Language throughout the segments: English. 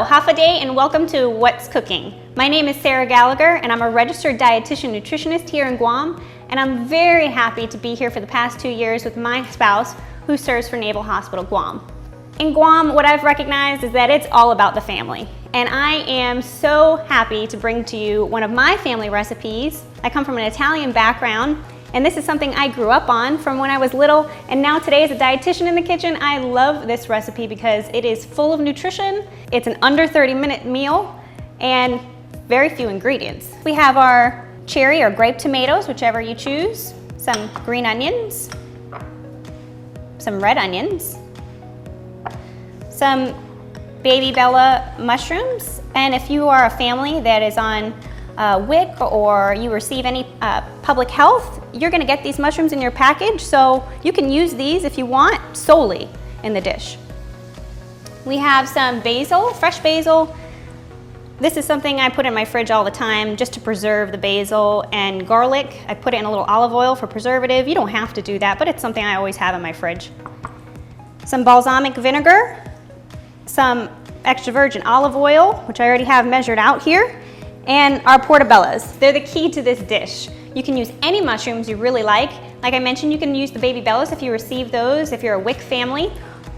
half a day and welcome to What's Cooking. My name is Sarah Gallagher and I'm a registered dietitian nutritionist here in Guam, and I'm very happy to be here for the past 2 years with my spouse who serves for Naval Hospital Guam. In Guam, what I've recognized is that it's all about the family, and I am so happy to bring to you one of my family recipes. I come from an Italian background, and this is something I grew up on from when I was little, and now today as a dietitian in the kitchen, I love this recipe because it is full of nutrition, it's an under 30-minute meal, and very few ingredients. We have our cherry or grape tomatoes, whichever you choose, some green onions, some red onions, some baby bella mushrooms, and if you are a family that is on WIC or you receive any public health, you're gonna get these mushrooms in your package, so you can use these if you want solely in the dish. We have some basil, fresh basil. This is something I put in my fridge all the time just to preserve the basil, and garlic. I put it in a little olive oil for preservative. You don't have to do that, but it's something I always have in my fridge. Some balsamic vinegar, some extra virgin olive oil, which I already have measured out here, and our portobellos. They're the key to this dish. You can use any mushrooms you really like. Like I mentioned, you can use the baby bellas if you receive those, if you're a WIC family,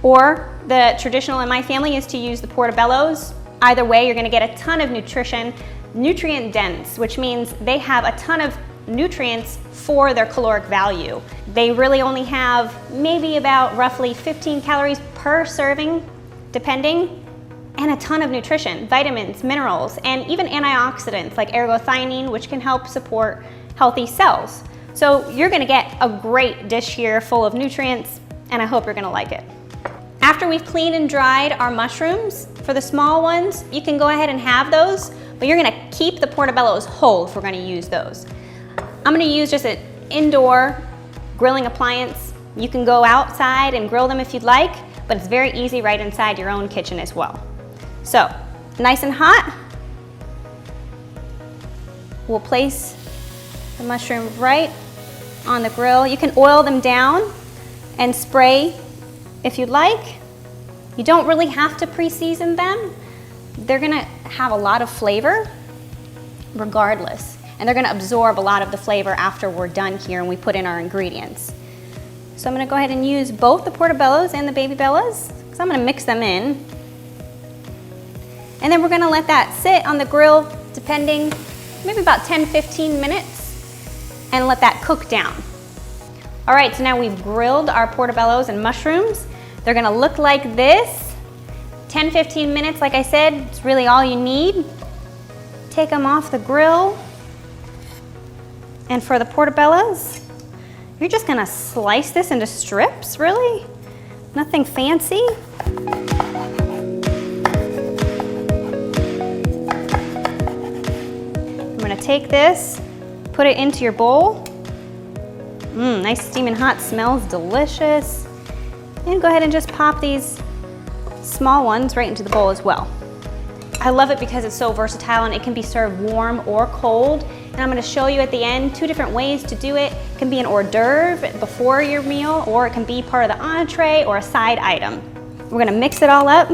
or the traditional in my family is to use the portobellos. Either way, you're gonna get a ton of nutrition, nutrient dense, which means they have a ton of nutrients for their caloric value. They really only have maybe about roughly 15 calories per serving, depending, and a ton of nutrition, vitamins, minerals, and even antioxidants like ergothioneine, which can help support healthy cells. So you're gonna get a great dish here full of nutrients, and I hope you're gonna like it. After we've cleaned and dried our mushrooms, for the small ones, you can go ahead and have those, but you're gonna keep the portobellos whole if we're gonna use those. I'm gonna use just an indoor grilling appliance. You can go outside and grill them if you'd like, but it's very easy right inside your own kitchen as well. So, nice and hot, we'll place the mushroom right on the grill. You can oil them down and spray if you'd like. You don't really have to pre-season them. They're gonna have a lot of flavor regardless, and they're gonna absorb a lot of the flavor after we're done here and we put in our ingredients. So I'm gonna go ahead and use both the portobellos and the baby bellas, because I'm gonna mix them in. And then we're gonna let that sit on the grill, depending, maybe about 10-15 minutes, and let that cook down. All right, so now we've grilled our portobellos and mushrooms. They're gonna look like this. 10-15 minutes, like I said, it's really all you need. Take them off the grill. And for the portobellos, you're just gonna slice this into strips, really? Nothing fancy. I'm gonna take this, put it into your bowl. Nice steaming hot, smells delicious. And go ahead and just pop these small ones right into the bowl as well. I love it because it's so versatile and it can be served warm or cold. And I'm gonna show you at the end 2 different ways to do it. It can be an hors d'oeuvre before your meal, or it can be part of the entree or a side item. We're gonna mix it all up.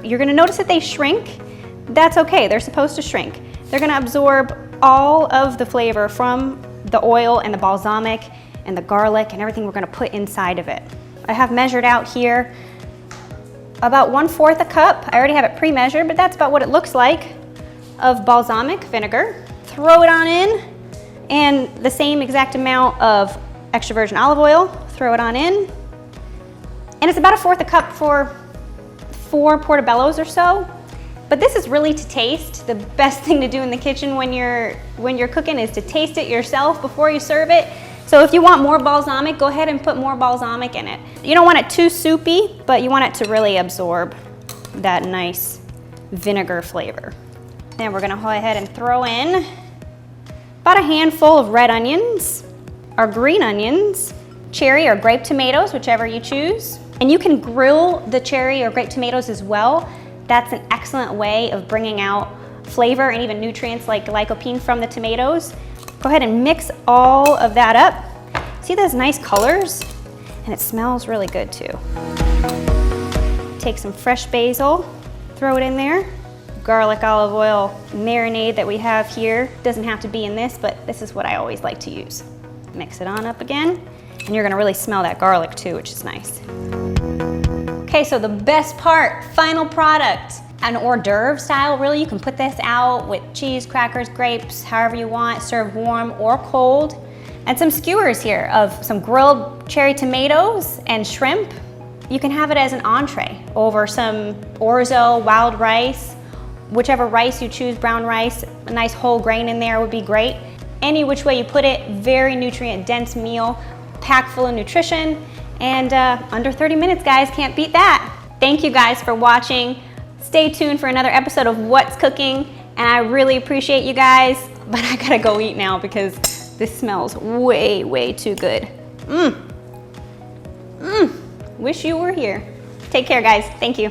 You're gonna notice that they shrink. That's okay, they're supposed to shrink. They're gonna absorb all of the flavor from the oil and the balsamic and the garlic and everything we're gonna put inside of it. I have measured out here about 1/4 a cup. I already have it pre-measured, but that's about what it looks like of balsamic vinegar. Throw it on in, and the same exact amount of extra virgin olive oil, throw it on in. And it's about 1/4 a cup for 4 portobellos or so. But this is really to taste. The best thing to do in the kitchen when you're cooking is to taste it yourself before you serve it. So if you want more balsamic, go ahead and put more balsamic in it. You don't want it too soupy, but you want it to really absorb that nice vinegar flavor. Then we're gonna go ahead and throw in about a handful of red onions, our green onions, cherry or grape tomatoes, whichever you choose. And you can grill the cherry or grape tomatoes as well. That's an excellent way of bringing out flavor and even nutrients like lycopene from the tomatoes. Go ahead and mix all of that up. See those nice colors? And it smells really good too. Take some fresh basil, throw it in there. Garlic olive oil marinade that we have here. Doesn't have to be in this, but this is what I always like to use. Mix it on up again, and you're gonna really smell that garlic too, which is nice. Okay, so the best part, final product. An hors d'oeuvre style, really. You can put this out with cheese, crackers, grapes, however you want, serve warm or cold. And some skewers here of some grilled cherry tomatoes and shrimp. You can have it as an entree over some orzo, wild rice, whichever rice you choose, brown rice, a nice whole grain in there would be great. Any which way you put it, very nutrient dense meal, packed full of nutrition, and under 30 minutes, guys, can't beat that. Thank you guys for watching. Stay tuned for another episode of What's Cooking, and I really appreciate you guys, but I gotta go eat now because this smells way, way too good. Wish you were here. Take care, guys. Thank you.